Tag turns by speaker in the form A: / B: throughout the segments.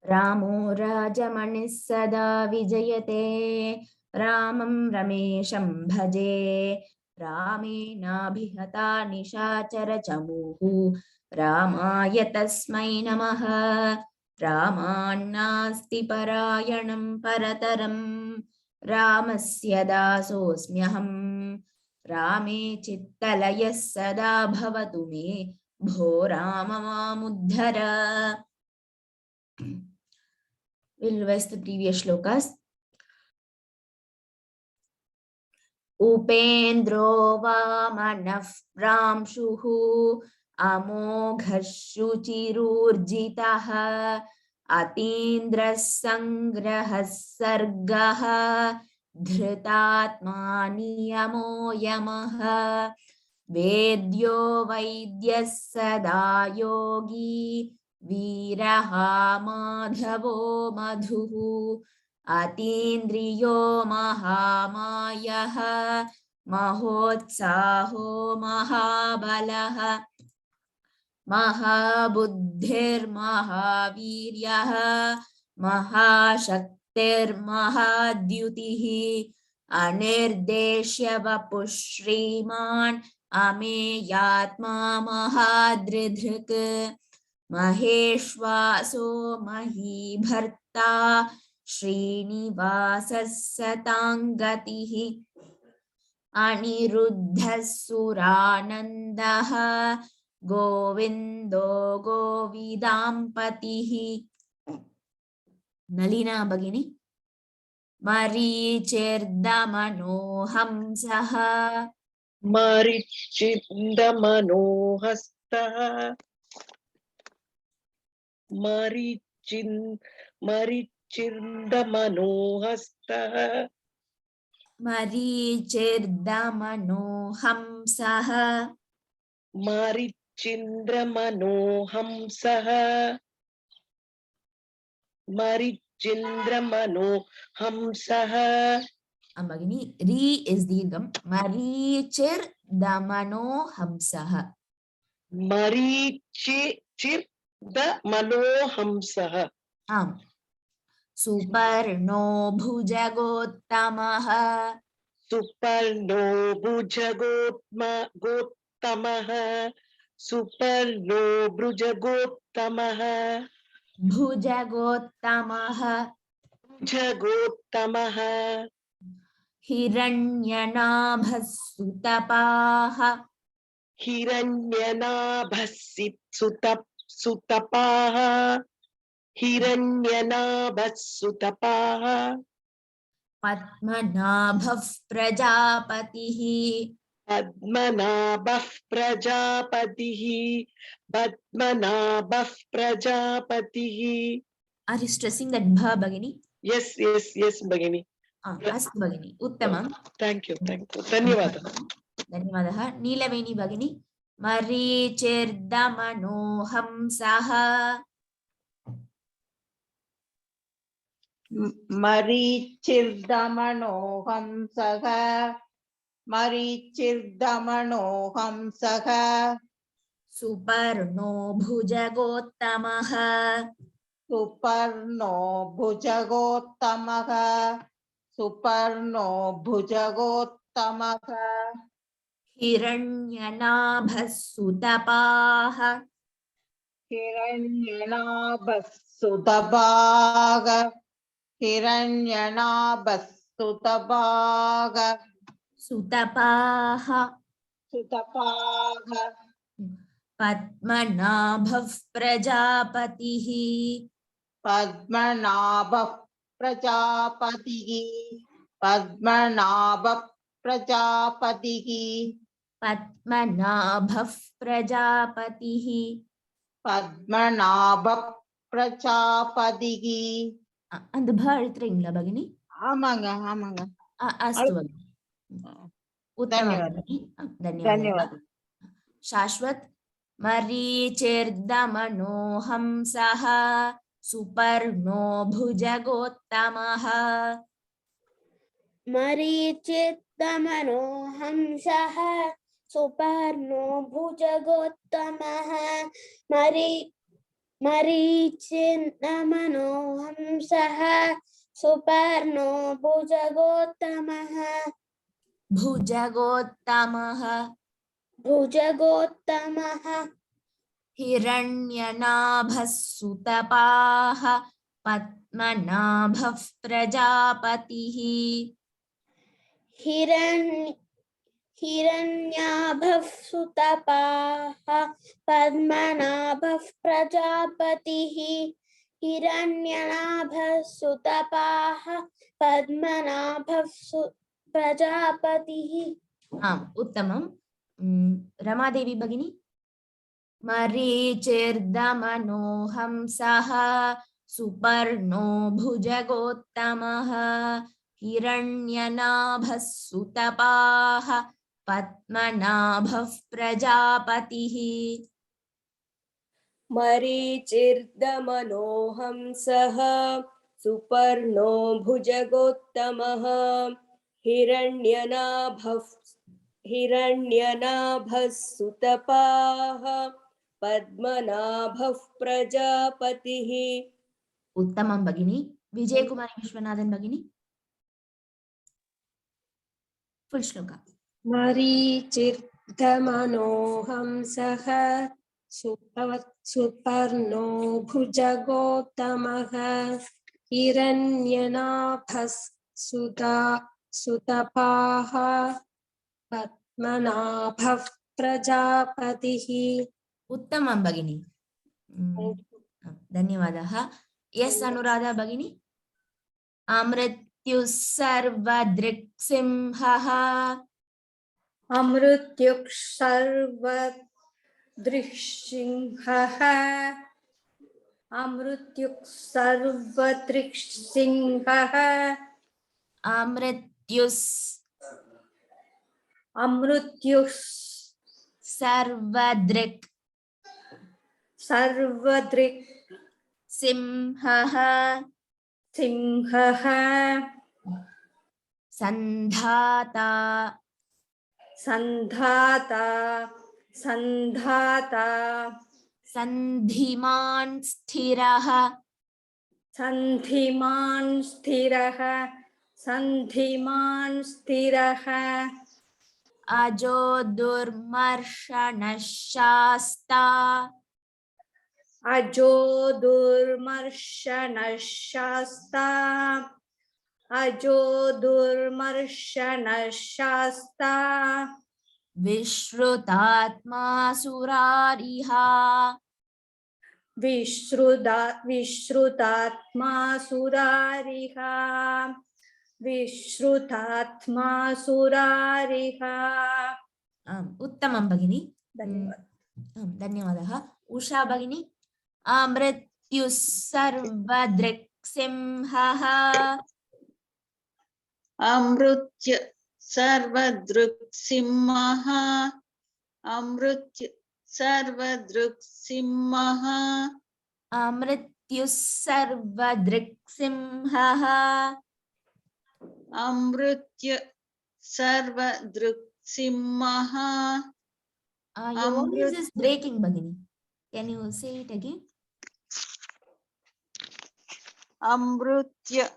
A: रामो राजमणिः सदा विजयते रामं रमेशं भजे रामेणाभिहता निशाचरचमूः रामाय तस्मै नमः रामान्नास्ति परायणं परतरं रामस्य दासोऽस्म्यहं रामे चित्तलयः सदा भवतु मे भो Ram मामुद्धर. We'll revise the previous shlokas. उपेन्द्रो वामनः प्रांशुः अमोघः शुचिरूर्जितः अतीन्द्रः सङ्ग्रहः सर्गः धृतात्मा नियमो यमः वेद्यो वैद्यः सदा योगी वीरः माधवो मधुः अतीन्द्रियो महामायः महोत्साहो महाबलः महाबुद्धिर्महावीर्यः महाशक्तिर्महाद्युतिः अनिर्देश्य वपुः श्रीमान् अमेयात्मा महादृधृक् महेश्वासो महीभर्ता श्रीनिवासः सताङ्गतिः अनिरुद्धः सुरानन्दः गोविन्दो गोविदाम्पतिः. नलिना भगिनी. मरीचिर्दमनो हंसः
B: मरीचिर्दमनोहस्तः मरीचिर्दमनोहस्तः
A: मरीचिर्दमनो हंसः
B: मरीचिन्द्रमनोहंसः मरीचिन्द्रमनोहंसः.
A: भगिनी री इज दीर्घम. मरीचिर्दमनो हंसः.
B: मरीचिर्दमनोहंसः.
A: आम्. सुपर्णो भुजगोत्तमः
B: सुपर्णो भुजगोत्तमः सुपर्णो भुजगोत्तमः
A: भुजगोत्तमः
B: भुजगोत्तमः.
A: हिरण्यनाभः सुतपाः
B: हिरण्यनाभः सुतपाः हिरण्यनाभः सुतपाः.
A: पद्मनाभः प्रजापतिः
B: पद्मनाभः प्रजापतिः पद्मनाभः प्रजापतिः.
A: Are you stressing that bha भगिनी?
B: Yes भगिनी.
A: अस्तु भगिनी, उत्तमम्.
B: Thank you. धन्यवादः.
A: धन्यवादः. नीलवेणी भगिनी. मरीचिर्दमनो हंसः
C: मरीचिर्दमनो हंसः मरीचिर्दमनो हंसः
A: सुपर्णो भुजगोत्तमः
C: सुपर्णो भुजगोत्तमः सुपर्णो भुजगोत्तमः.
A: हिरण्यनाभः सुतपाः
C: हिरण्यनाभः सुतपाः हिरण्यनाभः सुतपाः
A: सुतपाः
C: सुतपाः.
A: पद्मनाभः प्रजापतिः
C: पद्मनाभः प्रजापतिः पद्मनाभः प्रजापतिः
A: पद्मनाभः प्रजापतिः
C: पद्मनाभः प्रजापतिः.
A: அந்த ப எழுத்துறீங்களா பகினி?
C: ஆமாங்க.
A: அஸ்து भगिनी. उत्तमं भगिनी. धन्यवादः. शाश्वत. मरीचिर्दमनो हंसः सुपर्णो भुजगोत्तमः
D: मरीचिर्दमनो हंसः सुपर्णो भुजगोत्तमः मरीचिर्दमनो हंसः सुपर्णो भुजगोत्तमः
A: भुजगोत्तमः
D: भुजगोत्तमः
A: हिरण्यनाभः सुतपाः पद्मनाभः प्रजापतिः
D: हिरण्याभः सुतपाः पद्मनाभः प्रजापतिः हिरण्यनाभः सुतपाः पद्मनाभः प्रजापतिः
A: आम् उत्तमं रमादेवी भगिनी मरीचिर्दमनो हंसः सुपर्णो भुजगोत्तमः हिरण्यनाभः सुतपाः पद्मनाभः प्रजापतिः
E: मरीचिर्दमनो हंसः सुपर्णो भुजगोत्तमः हिरण्यनाभः सुतपाः पद्मनाभः प्रजापतिः
A: उत्तमं भगिनी विजयकुमारी विश्वनाथन भगिनी फुल श्लोक
F: मरीचिर्दमनो हंसः सुपर्णो भुजगोत्तमः हिरण्यनाभः सुतपाः पद्मनाभः प्रजापतिः
A: उत्तमं भगिनी धन्यवादः यस् अनुराधा भगिनी अमृत्युः सर्वदृक्सिंहः
G: अमृत्युः सर्वदृक्सिंहः अमृत्युः सर्वदृक्सिंहः
A: अमृत्युः सर्वदृक् सिंहः संधाता संधिमान् स्थिरः अजो दुर्मर्शनः शास्ता विश्रुतात्मा सुरारिहा
G: विश्रुतात्मा सुरारिहा
A: उत्तमं भगिनी धन्यवादः उषा भगिनी अमृत्युः सर्वदृक्सिंहः
C: Amartya सर्वदृक्सिंहः Amartya सर्वदृक्सिंहः
A: अमृत्युः सर्वदृक्सिंहः
C: Amartya सर्वदृक्सिंहः
A: your voice is breaking Bhagini. Can you say it again?
C: Amartya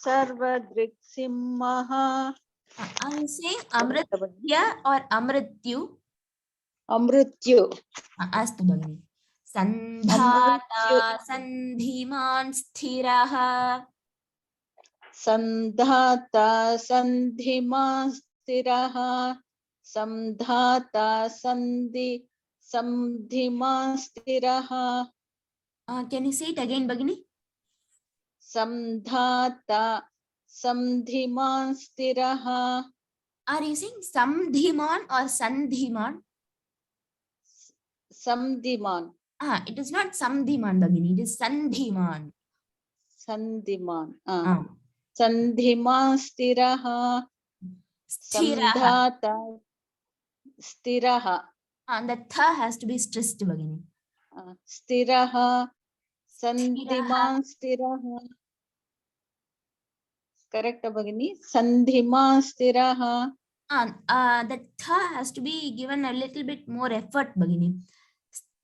C: सर्वदृक्सिंहः
A: I will say Amritya or Amrityu.
C: अमृत्यु
A: अस्तु भगिनि संधाता संधिमान् स्थिरः
C: संधाता संधिमान् स्थिरः संधाता संधिमान् स्थिरः
A: Can you say it again Bhagini?
C: संधाता संधिमान् स्थिरः
A: Are you saying samdhiman or sandhiman?
C: संधिमान्
A: It is not samdhiman Bhagini, it is sandhiman.
C: संधिमान् संधिमान् स्थिरः संधाता स्थिरः
A: The tha has to be stressed Bhagini.
C: स्थिरः संधिमान् स्थिरः करेक्ट भगिनी संधिमान् स्थिरः
A: The tha has to be given a little bit more effort Bhagini.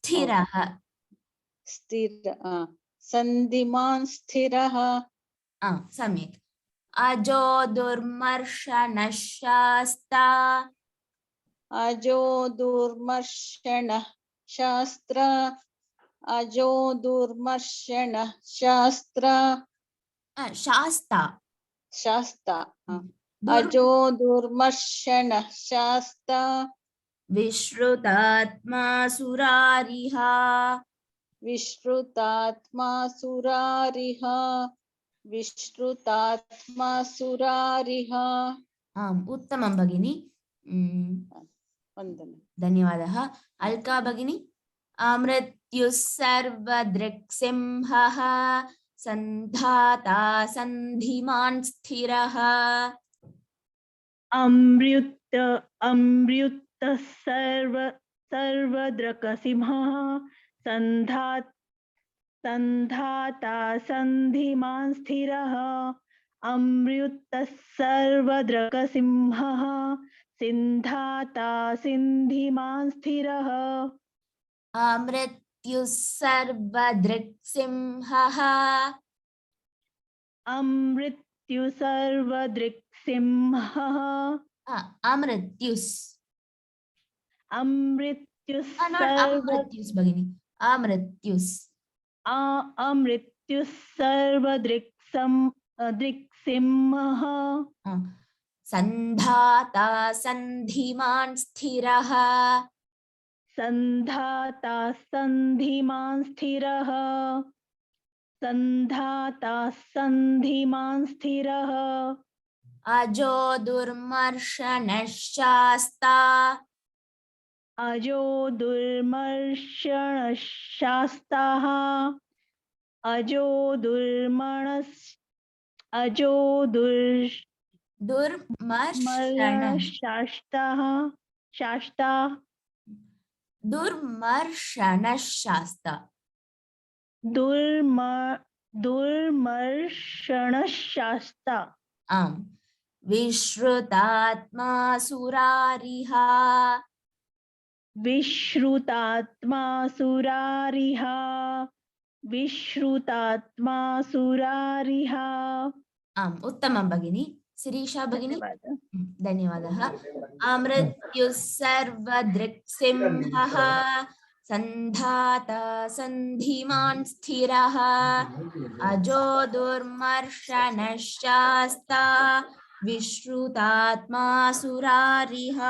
A: Sthiraha.
C: सन्धिमान् स्थिरः
A: सम्यक् अजो दुर्मर्शनः शास्ता
C: अजो दुर्मर्षणः शास्त्र अजो दुर्मर्षणः शास्त्र
A: शास्ता
C: शास्ता अजो दुर्मर्षणः शास्ता
A: विश्रुतात्मा सुरारिः
C: विश्रुतात्मा सुरारिः विश्रुतात्मा सुरारिः
A: उत्तमं भगिनी
C: वन्दनं
A: धन्यवादः अल्का भगिनी मृत्युः सर्वदृक्सिंहः सन्धाता सन्धिमान् स्थिरः
H: अमृत सर्वदृक्सिंहः सन्धाता सन्धिमान् स्थिरः अमृत सर्वदृक्सिंहः सिन्धाता सिन्धिमान् स्थिरः
A: मृत्युः सर्वदृक्सिंहः
H: अमृत्यु सर्वदृक्सिंहः
A: अमृत्युस्
H: अमृत्युः
A: अमृत्युस् भगिनी अमृत्युस्
H: अमृत्युः सर्वदृक्सिंहः
A: सन्धाता सन्धिमान् स्थिरः
H: सन्धाता सन्धिमान् स्थिरः सन्धाता सन्धिमान् स्थिरः
A: अजो दुर्मर्शनः शास्ता
H: अजो दुर्मर्षणः शास्ताः अजो
A: दुर्मर्शनः
H: शास्ताः शास्ता
A: दुर्मर्शनः शास्ता
H: दुर्मर्षणः शास्ता
A: विश्रुतात्मा सुरारिः
H: विश्रुतात्मा सुरारिः विश्रुतात्मा सुरारिः
A: उत्तमं भगिनी शिरीषा भगिनी धन्यवादः अमृत्युः सर्वदृक्सिंहः सन्धाता सन्धिमान् स्थिरः अजो दुर्मर्शनः शास्ता विश्रुतात्मा सुरारिः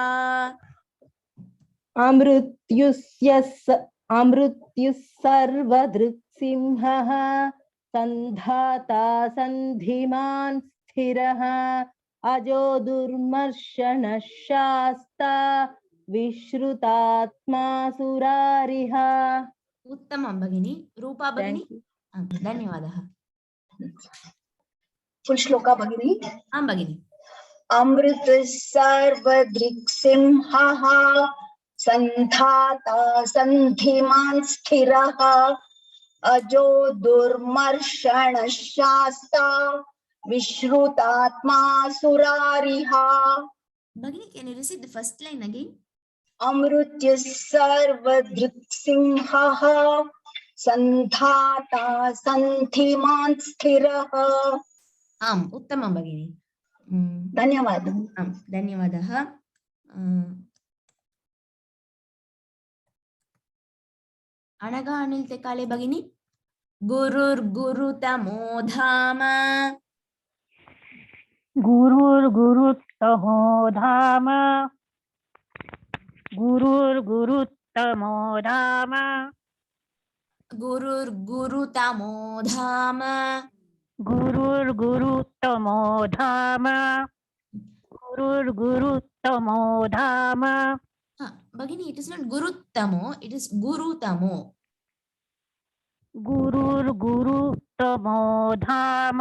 I: अमृत्युः सर्वदृक्सिंहः सन्धाता सन्धिमान् स्थिरः अजो दुर्मर्शनः शास्ता विश्रुतात्मा सुरारिः
A: उत्तमं भगिनी रूपा भगिनी धन्यवादः
J: फुल श्लोका भगिनी
A: भगिनी
J: अमृत सर्वदृक्सिंहः सन्धाता सन्धिमान् स्थिरः अजो दुर्मर्षणः शास्ता विश्रुतात्मा सुरारिः
A: भगिनी can you recite the first line again
J: अमृत्युः सर्वदृक्सिंहः सन्धाता सन्धिमान् स्थिरः
A: उत्तमं भगिनी
J: धन्यवादः
A: धन्यवादः अनघा अनिल तेकाले भगिनी गुरुर्गुरुतमो धाम
H: गुरुर्गुरुतमो धाम गुरुर्गुरुतमो धाम
A: गुरुर्गुरुतमो धाम
H: गुरुर्गुरुतमो धाम गुरुर्गुरुतमो धाम
A: भगिनी it is not guruttamo it is gurutamo
H: गुरुर्गुरुतमो धाम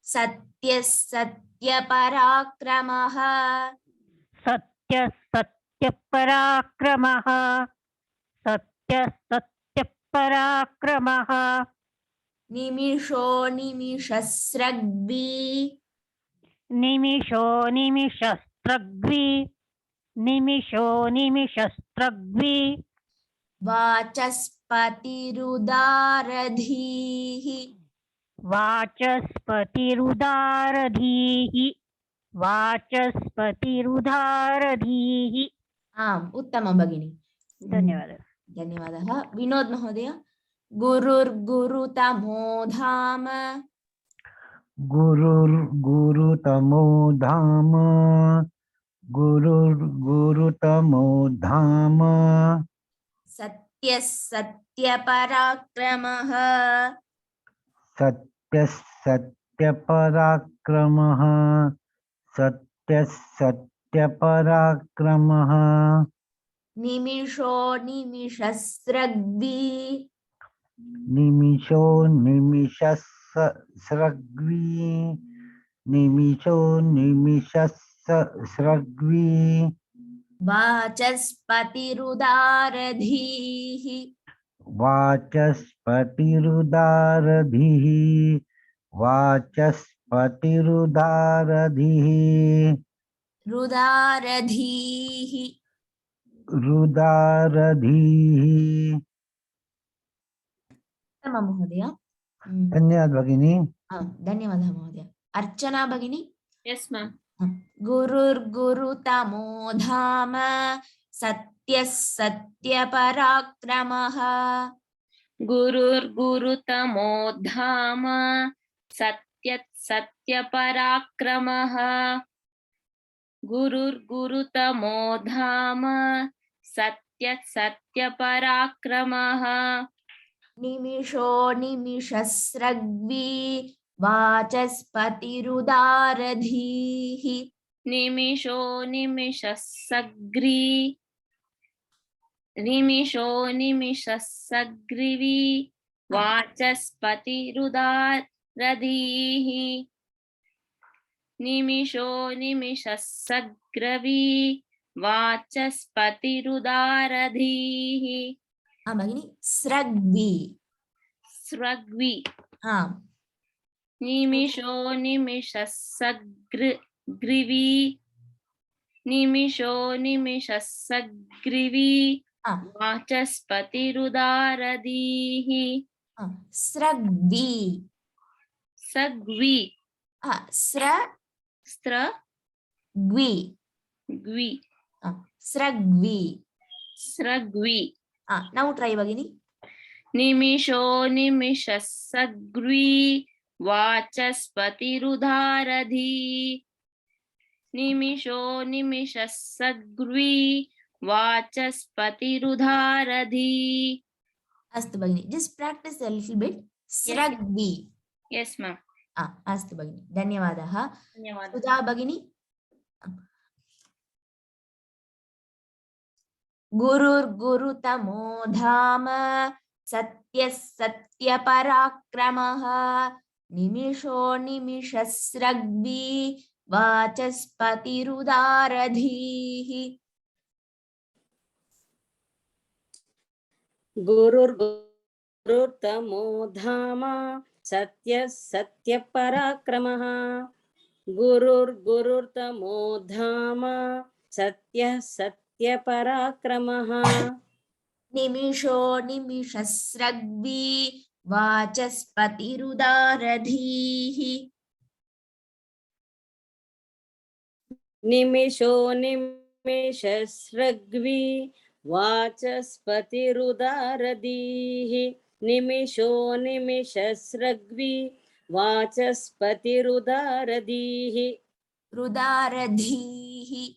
A: सत्य सत्य पराक्रमः
H: सत्य सत्य पराक्रमः सत्य सत्य पराक्रमः
A: निमिषो निमिषस्रग्वी
H: निमिषो निमिषस्रग्वी निमिषो निमिषस्रग्वी
A: वाचस्पति वाचस्पतिरुदारधीः
H: वाचस्पतिरुदारधीः वाचस्पतिरुदारधीः।
A: आम् उत्तमं भगिनी।
H: धन्यवादः।
A: धन्यवादः। विनोद महोदय। गुरुर्गुरुतमो धाम
K: गुरुर्गुरुतमो धाम गुरुर्गुरुतमो धाम
A: सत्यः सत्यपराक्रमः
K: सत्यः सत्यपराक्रमः सत्यः सत्यपराक्रमः
A: निमिषो निमिषस्रग्वी
K: निमिषो निमिषस्रग्वी निमिषो निमिषस्रग्वी
A: वाचस्पतिरुदारधीः
K: वाचस्पतिरुदारधिः वाचस्पतिरुदारधिः
A: रुदारधीः
K: रुदारधिः।
A: उत्तमं महोदय।
K: धन्यवाद भगिनी।
A: धन्यवादः महोदय। अर्चना भगिनी।
C: Yes, ma'am.
A: गुरुर्गुरुतमो धाम सत्यः सत्यपराक्रमः
C: गुरुर्गुरुतमो धाम सत्यत् सत्यपराक्रमः गुरुर्गुरुतमो धाम सत्यत् सत्यपराक्रमः
A: निमिषो निमिषस्रग्वी वाचस्पतिरुदारधीः
C: निमिषो निमिषस्सग्रीवी वाचस्पतिरुदारधीः निमिषो निमिषस्सग्रवी वाचस्पतिरुदारधीः।
A: भगिनी स्रग्वी
C: स्रग्वी
A: निमिषो
C: निमिषस्सग्रीवी निमिषो निमिषस्सग्रीवी वाचस्पतिरुदारधीः
A: स्रग्वी
C: सग्वी
A: स्रग्वी
C: ग्वी
A: स्रग्वी
C: स्रग्वी।
A: now try भगिनी।
C: निमिषो निमिषस्सग्वी वाचस्पतिरुदारधी निमिषो निमिषस्सग्वी वाचस्पतिरुदारधी।
A: अस्तु भगिनी, just practice a little bit. स्रग्वी।
C: Yes ma'am.
A: अस्तु भगिनी, धन्यवादः।
C: धन्यवादः।
A: सुधा भगिनी। गुरुर्गुरुतमो धाम सत्यः सत्यपराक्रमः निमिषो निमिषस्रग्वी वाचस्पतिरुदारधीः
E: गुरुर्गुरुतमो धाम सत्यः सत्यपराक्रमः गुरुर्गुरुतमो धाम सत्यः सत्यपराक्रमः
A: निमिषो निमिषस्रग्वी वाचस्पतिरुदारधीः
E: निमिषो निमिषस्रग्वी वाचस्पतिरुदारधीः निमिषो निमिषस्रग्वी वाचस्पतिरुदारधीः
A: रुदारधीः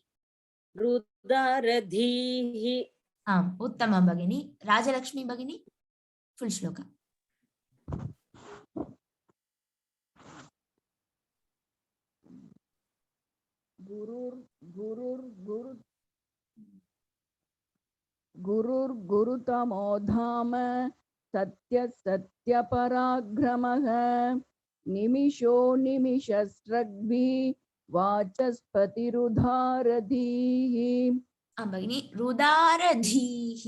E: रुदारधीः।
A: आम् उत्तमं भगिनी। राजलक्ष्मी भगिनी, फुल श्लोक।
C: गुरुर्गुरुतमो धाम सत्य सत्यपराक्रमः निमिषो निमिषस्रग्वी वाचस्पतिरुदारधीः
A: भगिनी रुदारधीः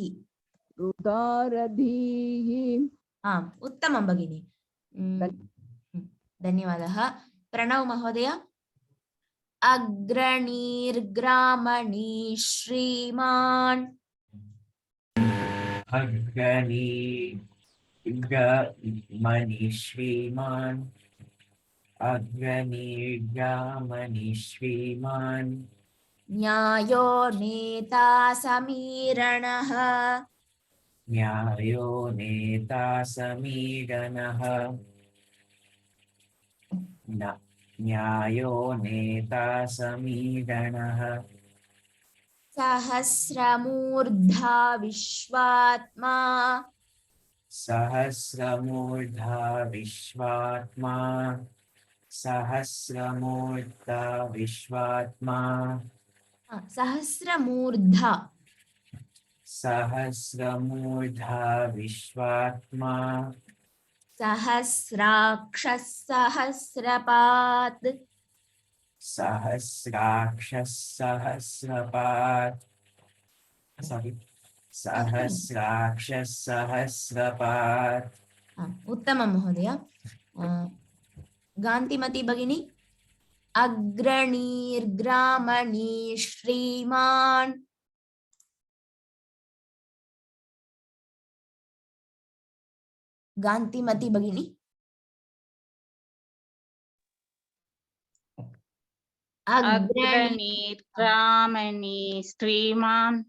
C: रुदारधीः।
A: आम् उत्तमं भगिनी, धन्यवादः। प्रणव महोदय। अग्रणीर्ग्रामणी श्रीमान्
L: अग्रणीर्गमनि श्रीमान् अग्रणीर्गमनि श्रीमान्
A: न्यायो नेता समीरणः
L: न्यायो नेता समीरणः न्यायो नेता समीरणः
A: सहस्रमूर्धा विश्वात्मा
L: सहस्रमूर्धा विश्वात्मा सहस्रमूर्धा विश्वात्मा
A: सहस्रमूर्धा
L: सहस्रमूर्धा विश्वात्मा
A: सहस्राक्षः सहस्रपात्
L: सहस्राक्षः सहस्रपात् सहस्राक्षः सहस्रपात्
A: उत्तमं महोदय गान्तिमती भगिनी अग्रणीर्ग्रामणी श्रीमान् गान्तिमती भगिनी
M: अग्रणीर्ग्रामणी श्रीमान्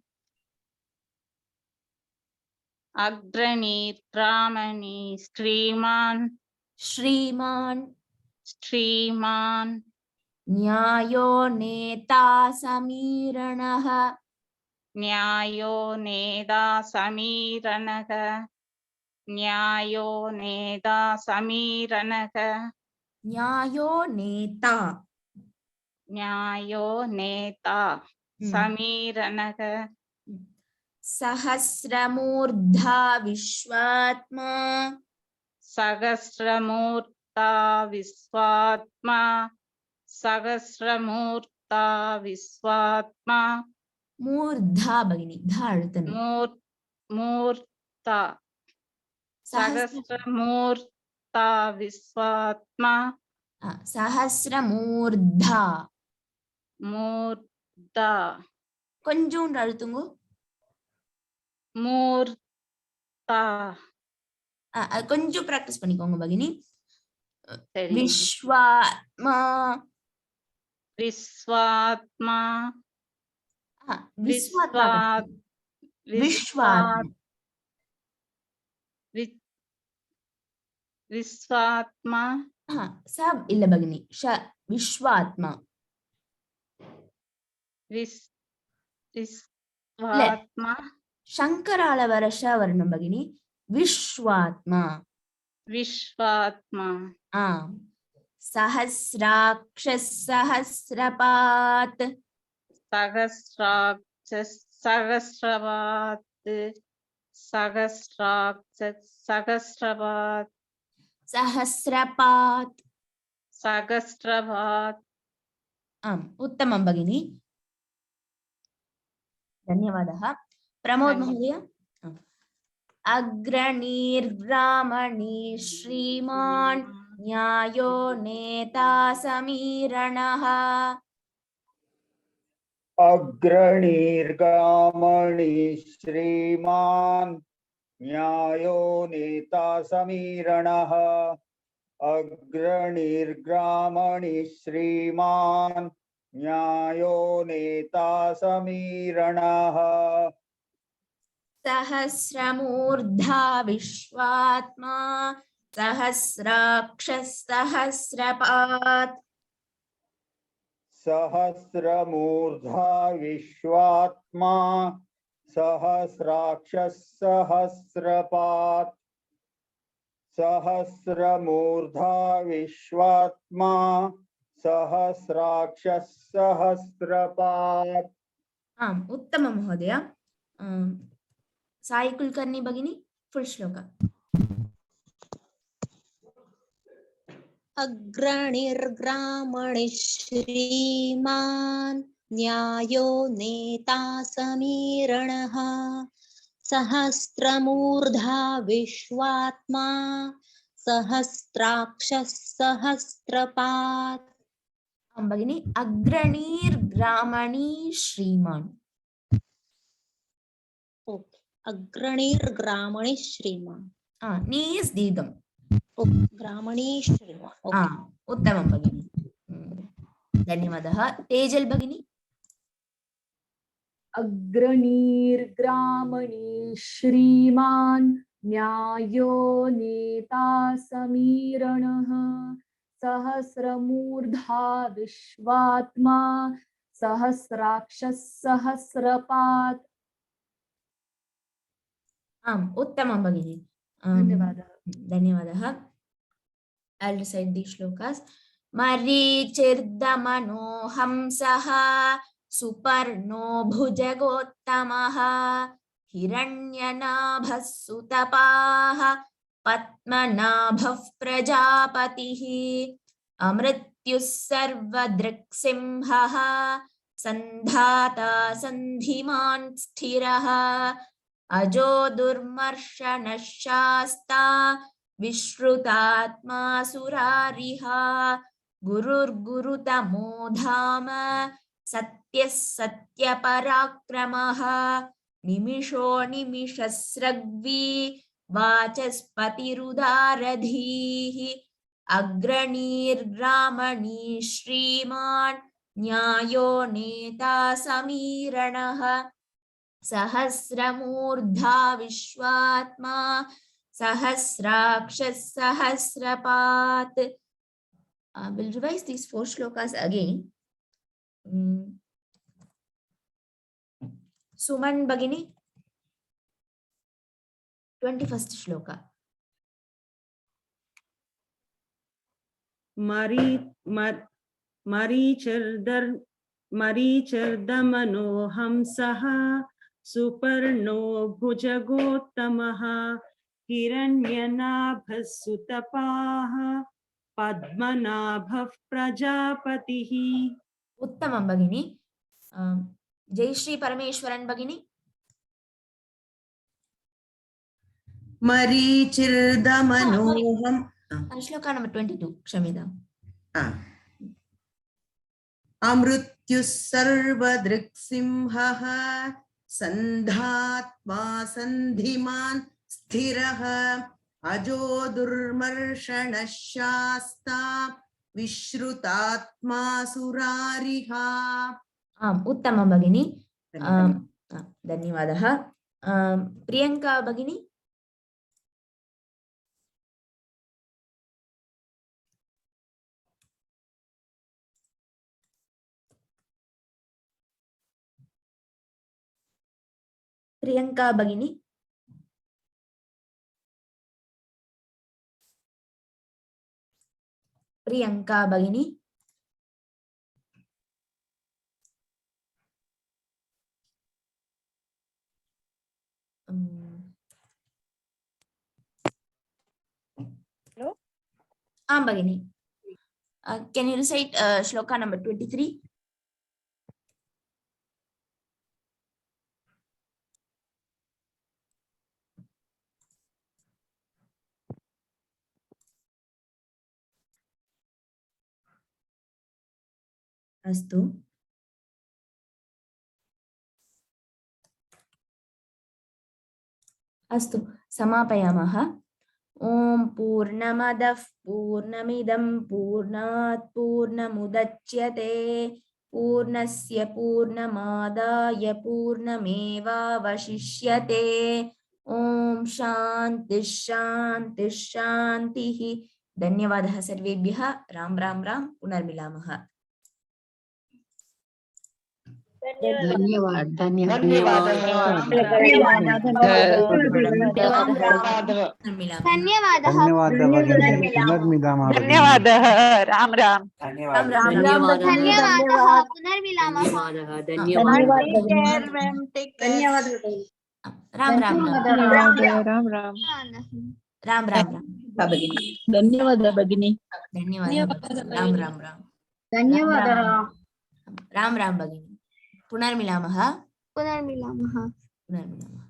M: अग्रणीर्ग्रामणी श्रीमान्
A: श्रीमान्
M: श्रीमान्
A: न्यायो नेता समीरणः
M: न्यायो नेता समीरणः न्यायो नेता समीरणः
A: न्यायो नेता
M: न्यायो नेता समीरणः
A: सहस्रमूर्धा विश्वात्मा
M: सहस्रमूर्ता विश्वात्मा सहस्रमूर्ता विश्वात्मा
A: मूर्धा भगिनी धा अळुतनु
M: मूर्ता सहस्रमूर्ता विश्वात्मा
A: सहस्रमूर्धा
M: मूर्ता
A: கொஞ்சம் அழுத்துங்க
M: मूर्ता
A: கொஞ்சம் பிராக்டிஸ் பண்ணிக்கோங்க பகினி விஸ்வாத்மா
M: विश्वात्मा विश्वात्मा
A: सब இல்ல பகினி விஸ்வாத்மா
M: विश्वात्मा
A: शंकराल वर्ष वर्णम भगिनी विश्वात्मा
M: विश्वात्मा
A: सहस्राक्षः सहस्रपात्
M: सहस्राक्षः सहस्रपात् सहस्राक्षः सहस्रपात्
A: सहस्रपात्
M: सहस्रपात्
A: उत्तमं भगिनी धन्यवादः प्रमोद महोदय अग्रणीर्ग्रामणी श्रीमान् न्यायो नेता समीरणः
N: अग्रणीर्ग्रामणी श्रीमान् न्यायो नेता समीरणः अग्रणीर्ग्रामणी श्रीमान् न्यायो नेता समीरणः
A: सहस्रमूर्धा विश्वात्मा सहस्राक्षः सहस्रपात्
N: सहस्रमूर्धा विश्वात्मा सहस्राक्षः सहस्रपात् सहस्रमूर्धा विश्वात्मा सहस्राक्षः सहस्रपात्
A: उत्तमं महोदय साई कुलकर्णी भगिनी फुल श्लोक
O: अग्रणीर्ग्रामणि श्रीमान् न्यायो नेता समीरणः सहस्रमूर्धा विश्वात्मा सहस्राक्षः सहस्रपात्
A: भगिनी अग्रणीर्ग्रामणी श्रीमान्
O: अग्रणीर्ग्रामणि श्रीमान्
A: नी इस् दीर्घम
O: ग्रामणि श्रीमान्
A: उत्तमं भगिनी धन्यवादः तेजल भगिनी
C: अग्रणीर्ग्रामणि श्रीमान् न्यायो नेता समीरणः सहस्रमूर्धा विश्वात्मा सहस्राक्षः सहस्रपात्
A: उत्तमं भगिनी धन्यवादः I'll recite the shlokas. मरीचिर्दमनो हंसः सुपर्णो भुजगोत्तमः हिरण्यनाभः सुतपाः पद्मनाभः प्रजापतिः अमृत्युः सर्वदृक्सिंहः सन्धाता सन्धिमान् स्थिरः अजो दुर्मर्शनः शास्ता विश्रुतात्मा सुरारिः गुरुर्गुरुतमो धाम सत्यः सत्यपराक्रमः निमिषो निमिषस्रग्वी वाचस्पतिरुदारधीः अग्रणीर्ग्रामणी श्रीमान् न्यायो नेता समीरणः सहस्रमूर्धा विश्वात्मा सहस्राक्षः सहस्रपात्. We'll revise these 4 shlokas again. Suman Bhagini, 21st shloka.
E: मरीचिर्दमनो हंसः सुपर्णो भुजगोत्तमः हिरण्यनाभः सुतपाः पद्मनाभः प्रजापतिः.
A: उत्तमं भगिनी. जय श्री परमेश्वरन भगिनी.
P: मरीचिर्दमनोहं
A: श्लोका नंबर 22 क्षम्यताम्.
P: अमृत्युः सर्वदृक्सिंहः सन्धात्मा सन्धिमान् स्थिरः अजो दुर्मर्षणः शास्ता विश्रुतात्मा सुरारिः.
A: उत्तमं भगिनी. धन्यवादः. प्रियंका भगिनी. प्रियंका भगिनी. प्रियंका भगिनी.
Q: Hello?
A: Bhagini. Can you recite shloka number 23? अस्तु. अस्तु समापयामः. ओम पूर्णमदः पूर्णमिदं पूर्णात् पूर्णमुदच्यते पूर्णस्य पूर्णमादाय पूर्णमेवावशिष्यते. ओम शांति शांति शांतिः. धन्यवादः सर्वेभ्यः. राम राम राम. पुनर्मिलामः.
B: धन्यवाद
Q: राम राम.
A: राम राम
C: भगिनी. धन्यवाद भगिनी.
A: धन्यवाद. राम राम राम.
J: धन्यवादः.
A: राम राम भगिनी. पुनर्मिलामः.
D: पुनर्मिलामः.
A: पुनर्मिलामः.